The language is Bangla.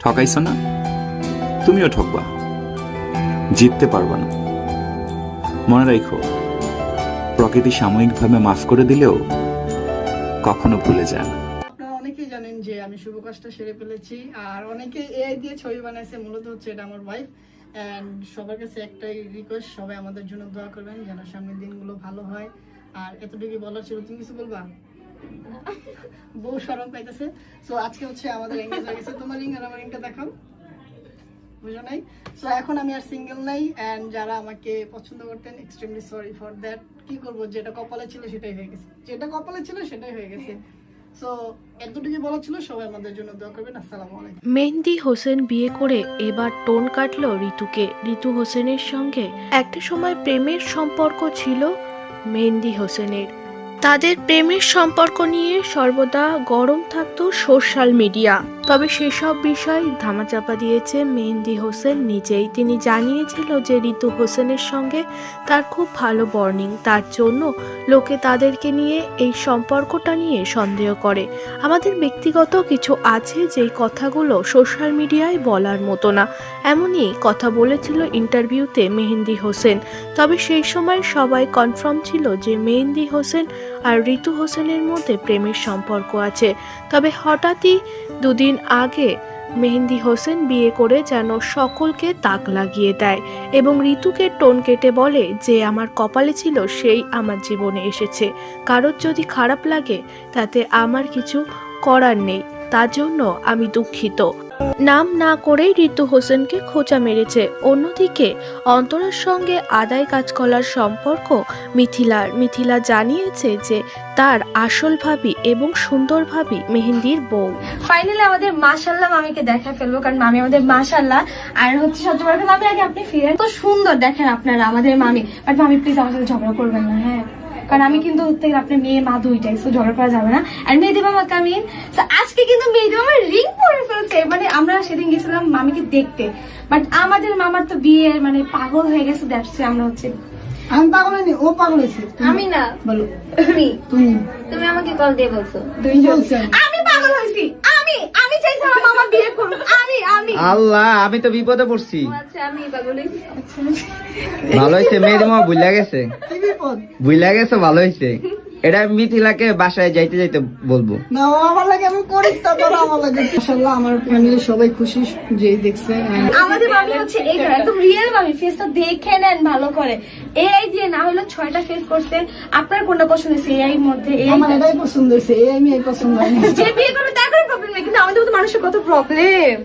ঠকাইছো না, তুমিও ঠকবা, জিততে পারবা না। মনে রাখো, প্রকৃতি সাময়িকভাবে মাফ করে দিলেও কখনো ভুলে যায় না। আপনারা অনেকেই জানেন যে আমি শুভ কাজটা সেরে ফেলেছি, আর অনেকে এআই দিয়ে ছবি বানাইছে। মূলত হচ্ছে এটা আমার ওয়াইফ। অ্যান্ড সবার কাছে একটাই রিকোয়েস্ট, সবাই আমাদের জন্য দোয়া করবেন যেন সামনের দিনগুলো ভালো হয়। আর এতটুকুই বলার ছিল। তুমি কিছু বলবা? বউ শরম পাইতেছে। সো আজকে হচ্ছে আমাদের এঙ্গেজ হয়ে গেছে। তোমার রিং আর আমার রিংটা দেখাও, বুঝো নাই? সো এখন আমি আর সিঙ্গেল নাই। অ্যান্ড যারা আমাকে পছন্দ করতেন, এক্সট্রিমলি সরি ফর দ্যাট। কি করবো, যেটা কপালে ছিল সেটাই হয়ে গেছে, যেটা কপালে ছিল সেটাই হয়ে গেছে। সো এতটুকু বলা ছিল, সবাই আমাদের জন্য দোয়া করবেন। আসসালামু আলাইকুম। মেহেন্দি হোসেন বিয়ে করে এবার টোন কাটলো ঋতুকে। ঋতু হোসেনের সঙ্গে একটা সময় প্রেমের সম্পর্ক ছিল মেহেন্দি হোসেনের। তাদের প্রেমের সম্পর্ক নিয়ে সর্বদা গরম থাকতো সোশ্যাল মিডিয়া। তবে সেসব বিষয় ধামাচাপা দিয়েছে মেহেন্দি হোসেন নিজেই। তিনি জানিয়েছিল যে ঋতু হোসেনের সঙ্গে তার খুব ভালো বর্নিং, তার জন্য লোকে তাদেরকে নিয়ে এই সম্পর্কটা নিয়ে সন্দেহ করে। আমাদের ব্যক্তিগত কিছু আছে যেই কথাগুলো সোশ্যাল মিডিয়ায় বলার মতো না, এমনই কথা বলেছিল ইন্টারভিউতে মেহেন্দি হোসেন। তবে সেই সময় সবাই কনফার্ম ছিল যে মেহেন্দি হোসেন আর ঋতু হোসেনের মধ্যে প্রেমের সম্পর্ক আছে। তবে হঠাৎই দুদিন আগে মেহেন্দি হোসেন বিয়ে করে যেন সকলকে তাক লাগিয়ে দেয় এবং ঋতুকে টোন কেটে বলে যে আমার কপালে ছিল সেই আমার জীবনে এসেছে, কারোর যদি খারাপ লাগে তাতে আমার কিছু করার নেই, তার জন্য আমি দুঃখিত। নাম না করেই ঋতু হোসেনকে খোঁচা মেরেছে। অন্যদিকে অন্তরার সঙ্গে আদায় কাজকলার সম্পর্ক মিথিলা জানিয়েছে যে তার আসল ভাবি এবং সুন্দর ভাবি মেহেন্দির বউ। ফাইনালি আমাদের মাশাআল্লাহ মামিকে দেখা ফেলবো, কারণ মামি আমাদের মাশাআল্লাহ। আর হচ্ছে সহ্য করার মামি আগে আপনি ফিরেন, তো সুন্দর দেখেন আপনারা আমাদের মামি। বাট মামি প্লিজ আমার সাথে ঝগড়া করবেন না, হ্যাঁ, কারণ আমি কিন্তু আপনার মেয়ে মা দুইটাই, তো ঝগড়া করা যাবে না। আর মেহেদি মামা কামিন, আজকে কিন্তু মেহেদি মামা রিং পরে ফেলছে। মানে আমরা সেদিন গেছিলাম মামিকে দেখতে, বাট আমাদের মামার তো বিয়ে মানে পাগল হয়ে গেছে। দেখছি আমরা হচ্ছে, আমি পাগল হয়নি, ও পাগল হয়েছে। আমি না, বলো তুমি আমাকে কল দিয়ে বলছো আমি পাগল হয়েছি। আমি চাইছি আমার মামা বিয়ে করুক। আমি আল্লাহ, আমি তো বিপদে পড়ছি। আচ্ছা, আমি পাগল হয়েছি। ভালো হয়েছে, মেয়ের মা ভুলা গেছে, কি বিপদ? ভুলা গেছে, ভালো হয়েছে। এটা মিথিলাকে বাসায় যাইতে যাইতে বলবো না, ও আমার লাগে, আমি করি তা তোরা আমার লাগে। মাশাআল্লাহ আমার ফ্যামিলির সবাই খুশি যে দেখছে। আমাদের মামি হচ্ছে একদম রিয়েল মামি, ফেসটা দেখে নেন ভালো করে। এআই দিয়ে না হলো 6টা ফেস করছে। আপনার কোনটা পছন্দ হয়েছে এআই মধ্যে? আমার এটাই পছন্দ হয়েছে, এই আমি এই পছন্দ হয় না। যে বিয়ে করবে তার কোনো প্রবলেম নেই, কিন্তু আমাদের মতো মানুষের কত প্রবলেম।